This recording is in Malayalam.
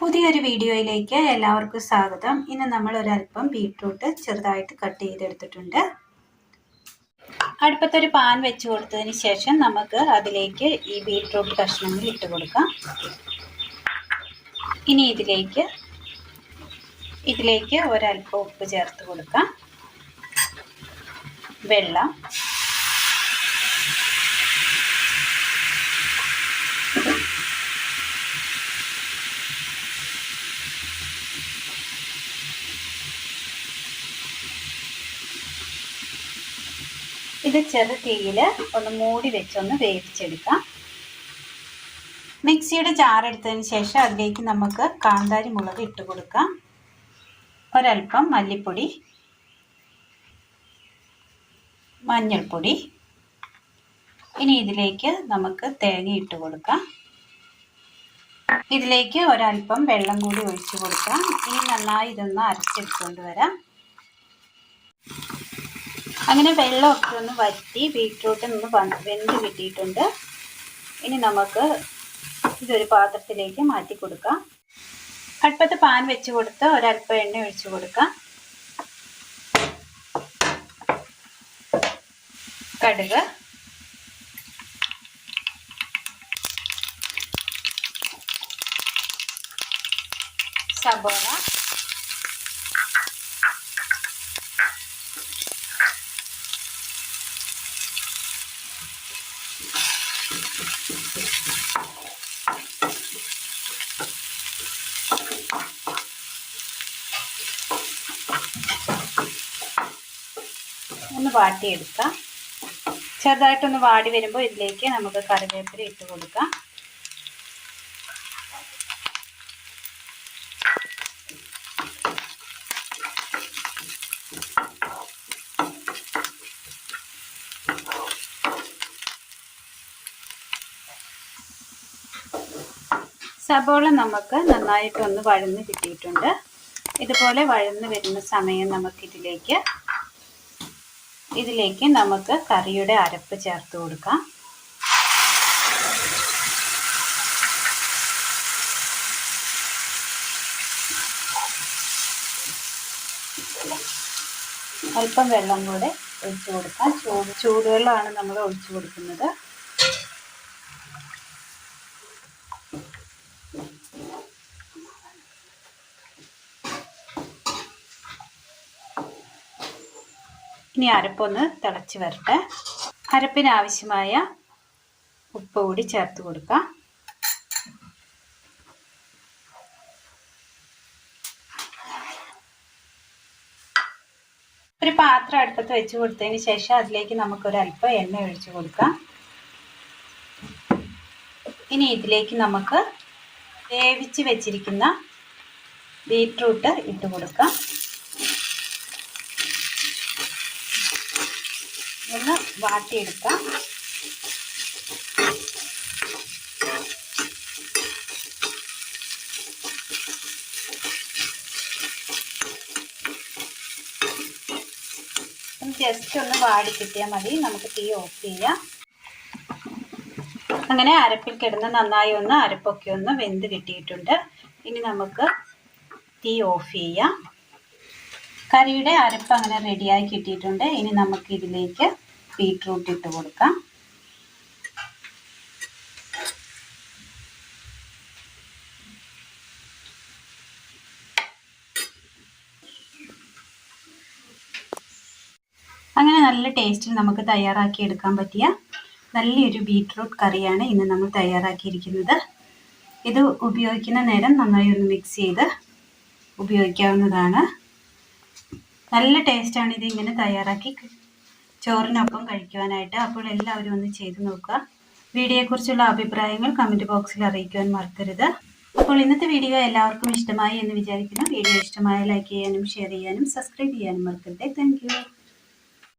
പുതിയൊരു വീഡിയോയിലേക്ക് എല്ലാവർക്കും സ്വാഗതം. ഇന്ന് നമ്മൾ ഒരല്പം ബീട്രൂട്ട് ചെറുതായിട്ട് കട്ട് ചെയ്തെടുത്തിട്ടുണ്ട്. അടുപ്പത്തൊരു പാൻ വെച്ച് കൊടുത്തതിന് ശേഷം നമുക്ക് അതിലേക്ക് ഈ ബീട്രൂട്ട് കഷ്ണങ്ങൾ ഇട്ട് കൊടുക്കാം. ഇനി ഇതിലേക്ക് ഒരല്പം ഉപ്പ് ചേർത്ത് കൊടുക്കാം. വെള്ളം, ഇത് ചെറു തീയിൽ ഒന്ന് മൂടി വെച്ചൊന്ന് വേവിച്ചെടുക്കാം. മിക്സിയുടെ ജാർ എടുത്തതിന് ശേഷം അതിലേക്ക് നമുക്ക് കാന്താരി മുളക് ഇട്ട് കൊടുക്കാം. ഒരൽപ്പം മല്ലിപ്പൊടി, മഞ്ഞൾപ്പൊടി. ഇനി ഇതിലേക്ക് നമുക്ക് തേങ്ങ ഇട്ട് കൊടുക്കാം. ഇതിലേക്ക് ഒരൽപ്പം വെള്ളം കൂടി ഒഴിച്ചു കൊടുക്കാം. ഇനി നന്നായി ഇതൊന്ന് അരച്ചെടുത്തുകൊണ്ട് വരാം. അങ്ങനെ വെള്ളമൊക്കെ ഒന്ന് വറ്റി ബീട്രൂട്ട് ഒന്ന് വെന്ത് കിട്ടിയിട്ടുണ്ട്. ഇനി നമുക്ക് ഇതൊരു പാത്രത്തിലേക്ക് മാറ്റി കൊടുക്കാം. അടുപ്പത്ത് പാൻ വെച്ച് കൊടുത്ത് ഒരൽപ്പം എണ്ണ ഒഴിച്ചു കൊടുക്കാം. കടുക്, സബോള, ഒന്ന് വാട്ടിയെടുക്കാം. ചെറുതായിട്ടൊന്ന് വാടി വരുമ്പോൾ ഇതിലേക്ക് നമുക്ക് കറിവേപ്പില ഇട്ട് കൊടുക്കാം. സബോള നമുക്ക് നന്നായിട്ടൊന്ന് വഴന്ന് കിട്ടിയിട്ടുണ്ട്. ഇതുപോലെ വഴന്ന് വരുന്ന സമയം ഇതിലേക്ക് നമുക്ക് കറിയുടെ അരപ്പ് ചേർത്ത് കൊടുക്കാം. അല്പം വെള്ളം കൂടെ ഒഴിച്ചു കൊടുക്കാം. ചൂടുവെള്ളമാണ് നമ്മൾ ഒഴിച്ചു കൊടുക്കുന്നത്. ഇനി അരപ്പൊന്ന് തിളച്ച് വരട്ടെ. അരപ്പിന് ആവശ്യമായ ഉപ്പ് കൂടി ചേർത്ത് കൊടുക്കാം. ഒരു പാത്രം അടുപ്പത്ത് വെച്ച് കൊടുത്തതിന് ശേഷം അതിലേക്ക് നമുക്കൊരല്പം എണ്ണ ഒഴിച്ചു കൊടുക്കാം. ഇനി ഇതിലേക്ക് നമുക്ക് വേവിച്ച് വെച്ചിരിക്കുന്ന ബീട്രൂട്ട് ഇട്ട് കൊടുക്കാം. ഒന്ന് വാട്ടിയെടുക്കാം. ജസ്റ്റ് ഒന്ന് വാടി കിട്ടിയാൽ മതി. നമുക്ക് തീ ഓഫ് ചെയ്യാം. അങ്ങനെ അരപ്പിൽ കിടന്ന് നന്നായി ഒന്ന് അരപ്പൊക്കെ ഒന്ന് വെന്ത് കിട്ടിയിട്ടുണ്ട്. ഇനി നമുക്ക് തീ ഓഫ് ചെയ്യാം. കറിയുടെ അരപ്പ് അങ്ങനെ റെഡിയായി കിട്ടിയിട്ടുണ്ട്. ഇനി നമുക്ക് ഇതിലേക്ക് ബീട്രൂട്ട് ഇട്ട് കൊടുക്കാം. അങ്ങനെ നല്ല ടേസ്റ്റിൽ നമുക്ക് തയ്യാറാക്കി എടുക്കാൻ പറ്റിയ നല്ലൊരു ബീട്രൂട്ട് കറിയാണ് ഇന്ന് നമ്മൾ തയ്യാറാക്കിയിരിക്കുന്നത്. ഇത് ഉപയോഗിക്കുന്ന നേരം നന്നായി ഒന്ന് മിക്സ് ചെയ്ത് ഉപയോഗിക്കാവുന്നതാണ്. നല്ല ടേസ്റ്റാണ് ഇത് ഇങ്ങനെ തയ്യാറാക്കി ചോറിനൊപ്പം കഴിക്കുവാനായിട്ട്. അപ്പോൾ എല്ലാവരും ഒന്ന് ചെയ്ത് നോക്കുക. വീഡിയോയെക്കുറിച്ചുള്ള അഭിപ്രായങ്ങൾ കമൻറ്റ് ബോക്സിൽ അറിയിക്കുവാൻ മറക്കരുത്. അപ്പോൾ ഇന്നത്തെ വീഡിയോ എല്ലാവർക്കും ഇഷ്ടമായി എന്ന് വിചാരിക്കുന്നു. വീഡിയോ ഇഷ്ടമായ ലൈക്ക് ചെയ്യാനും ഷെയർ ചെയ്യാനും സബ്സ്ക്രൈബ് ചെയ്യാനും മറക്കരുത്. Thank you.